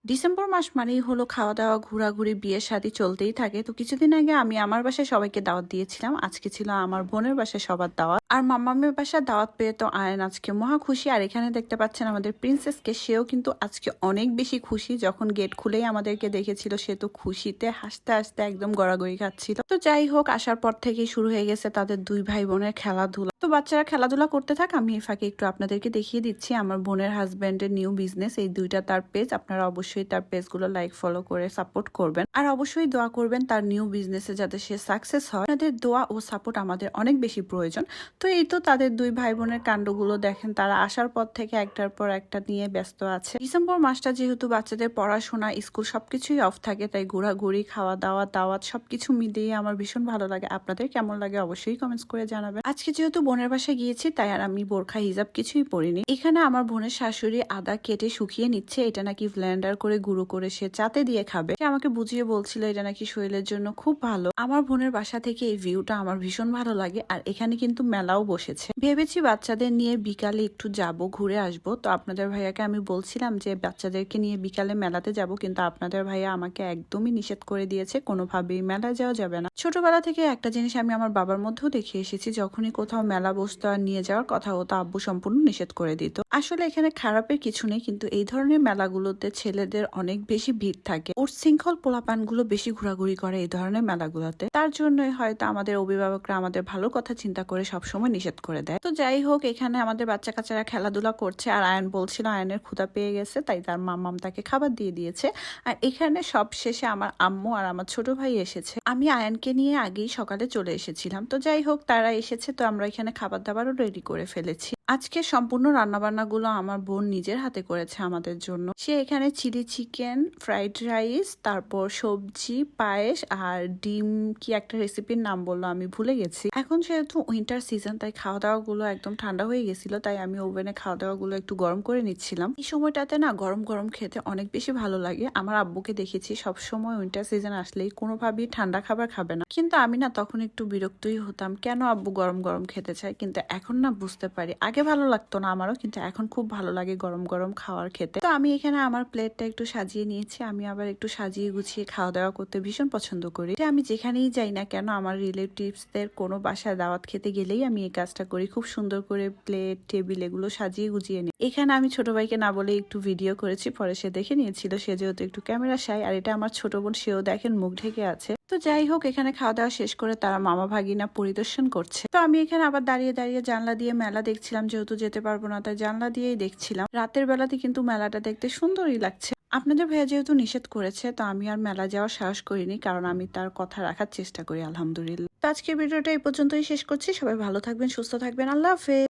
December মাস মানেই হলো খাওয়া দাওয়া ঘোরাঘুরি বিয়ে শাদী চলতেই থাকে। তো কিছুদিন আগে আমি আমার বাসায় সবাইকে দাওয়াত দিয়েছিলাম। আজকে ছিল আমার বোনের বাসায় সবার দাওয়াত, আর মাম্মামের বাসায় দাওয়াত পেয়ে তো আয়ন আজকে মহা খুশি। আর এখানে দেখতে পাচ্ছেন আমাদের প্রিন্সেসকে, সেও কিন্তু আজকে অনেক বেশি খুশি। যখন গেট খুলেই আমাদেরকে দেখেছিল, সে তো খুশিতে হাসতে হাসতে একদম গড়াগড়ি খাচ্ছিল। তো যাই হোক, আসার পর থেকেই শুরু হয়ে গেছে তাদের দুই ভাই বোনের খেলাধুলা। তো বাচ্চারা খেলাধুলা করতে থাক, আমি এই ফাঁকে একটু আপনাদেরকে দেখিয়ে দিচ্ছি আমার বোনের হাজবেন্ডের নিউ বিজনেস। এই দুইটা তার পেজ, আপনারা অবশ্যই তার পেজগুলো লাইক ফলো করে সাপোর্ট করবেন, আর অবশ্যই দোয়া করবেন তার নিউ বিজনেসে যাতে সে সাকসেস হয়। আপনাদের দোয়া ও সাপোর্ট আমাদের অনেক বেশি প্রয়োজন। তো এই তো তাদের দুই ভাই বোনের কাণ্ডগুলো দেখেন, তারা আসার পর থেকে একটার পর একটা নিয়ে ব্যস্ত আছে। ডিসেম্বর মাসটা যেহেতু বাচ্চাদের পড়াশোনা স্কুল সবকিছুই অফ থাকে, তাই ঘোরাঘুরি খাওয়া দাওয়া দাওয়াত সবকিছু মিলিয়ে আমার ভীষণ ভালো লাগে। আপনাদের কেমন লাগে অবশ্যই কমেন্টস করে জানাবেন। আজকে যেহেতু বোনের বাসায় গিয়েছি, তাই আর আমি বোরখা হিজাব কিছুই পরিনি। এখানে আমার বোনের শাশুড়ি আদা কেটে শুকিয়ে নিচ্ছে, এটা নাকি ব্লেন্ডার করে গুঁড়ো করে সে চাতে দিয়ে খাবে। সে আমাকে বুঝিয়ে বলছিল এটা নাকি শরীরের জন্য খুব ভালো। আমার বোনের বাসা থেকে এই ভিউটা আমার ভীষণ ভালো লাগে, আর এখানে কিন্তু মেলাও বসেছে। ভেবেছি বাচ্চাদের নিয়ে বিকালে একটু যাব, ঘুরে আসবো। তো আপনাদের ভাইয়াকে আমি বলছিলাম যে বাচ্চাদেরকে নিয়ে বিকালে মেলাতে যাব, কিন্তু আপনাদের ভাইয়া আমাকে একদমই নিষেধ করে দিয়েছে, কোনোভাবেই মেলায় যাওয়া যাবে না। ছোটবেলা থেকে একটা জিনিস আমি আমার বাবার মধ্যেও দেখে এসেছি, যখনই কোথাও মেলা বসতো আর নিয়ে যাওয়ার কথা হতো, আব্বু সম্পূর্ণ নিষেধ করে দিত। আসলে এখানে খারাপের কিছু নেই, কিন্তু এই ধরনের মেলাগুলোতে ছেলেদের অনেক বেশি ভিড় থাকে, ওর শৃঙ্খল পোলাপানগুলো বেশি ঘোরাঘুরি করে এই ধরনের মেলাগুলোতে। তার জন্যই হয়তো আমাদের অভিভাবকরা আমাদের ভালো কথা চিন্তা করে সবসময় নিষেধ করে দেয়। তো যাই হোক, এখানে আমাদের বাচ্চা কাচ্চারা খেলাধুলা করছে, আর আয়ন বলছিল আয়নের ক্ষুধা পেয়ে গেছে, তাই তার মাম্মাম তাকে খাবার দিয়ে দিয়েছে। আর এখানে সব শেষে আমার আম্মু আর আমার ছোট ভাই এসেছে। আমি আয়নকে নিয়ে আগেই সকালে চলে এসেছিলাম। তো যাই হোক, তারা এসেছে, তো আমরা এখানে খাবার দাবারও রেডি করে ফেলেছি। আজকে সম্পূর্ণ রান্নাবান্নাগুলো আমার বোন নিজের হাতে করেছে আমাদের জন্য। সে এখানে চিলি চিকেন, ফ্রাইড রাইস, তারপর সবজি, পায়েস আর ডিম কি একটা রেসিপির নাম বললো, আমি ভুলে গেছি। এখন যেহেতু উইন্টার সিজন, তাই খাওয়া দাওয়া গুলো একদম ঠান্ডা হয়ে গেছিল, তাই আমি ওভেনে খাওয়া দাওয়া গুলো একটু গরম করে নিচ্ছিলাম। এই সময়টাতে না গরম গরম খেতে অনেক বেশি ভালো লাগে। আমার আব্বুকে দেখেছি সবসময় উইন্টার সিজন আসলেই কোনোভাবেই ঠান্ডা খাবার খাবে না, কিন্তু আমি না তখন একটু বিরক্তই হতাম, কেন আব্বু গরম গরম খেতে চায়। কিন্তু এখন না বুঝতে পারি, আগে ভালো লাগতো না আমারও, কিন্তু এখন খুব ভালো লাগে গরম গরম খাওয়ার খেতে। তো আমি এখানে আমার প্লেটটা একটু সাজিয়ে নিয়েছি। আমি আবার একটু সাজিয়ে গুছিয়ে খাওয়া দাওয়া করতে ভীষণ পছন্দ করি। আমি যেখানেই যাই না কেন, আমার রিলেটিভসদের কোনো বাসায় দাওয়াত খেতে গেলেই আমি এই কাজটা করি, খুব সুন্দর করে প্লেট টেবিল এগুলো সাজিয়ে গুছিয়ে নিই। এখানে আমি ছোট ভাইকে না বলে একটু ভিডিও করেছি, পরে সে দেখে নিয়েছিল, সে যেহেতু একটু ক্যামেরা শাই। আর এটা আমার ছোট বোন, সেও দেখেন মুখ ঢেকে আছে। তো যাই হোক, এখানে খাওয়া দাওয়া শেষ করে তারা মামা ভাগিনা পরিদর্শন করছে। তো আমি এখানে আবার দাঁড়িয়ে দাঁড়িয়ে জানলা দিয়ে মেলা দেখছিলাম, যেহেতু যেতে পারবো না তাই জানলা দিয়েই দেখছিলাম। রাতের বেলাতে কিন্তু মেলাটা দেখতে সুন্দরই লাগছে। আপনাদের ভাইয়া যেহেতু নিষেধ করেছে, তো আমি আর মেলা যাওয়ার সাহস করিনি, কারণ আমি তার কথা রাখার চেষ্টা করি আলহামদুলিল্লাহ। তো আজকের ভিডিওটা এই পর্যন্তই শেষ করছি। সবাই ভালো থাকবেন, সুস্থ থাকবেন, আল্লাহ হাফেজ।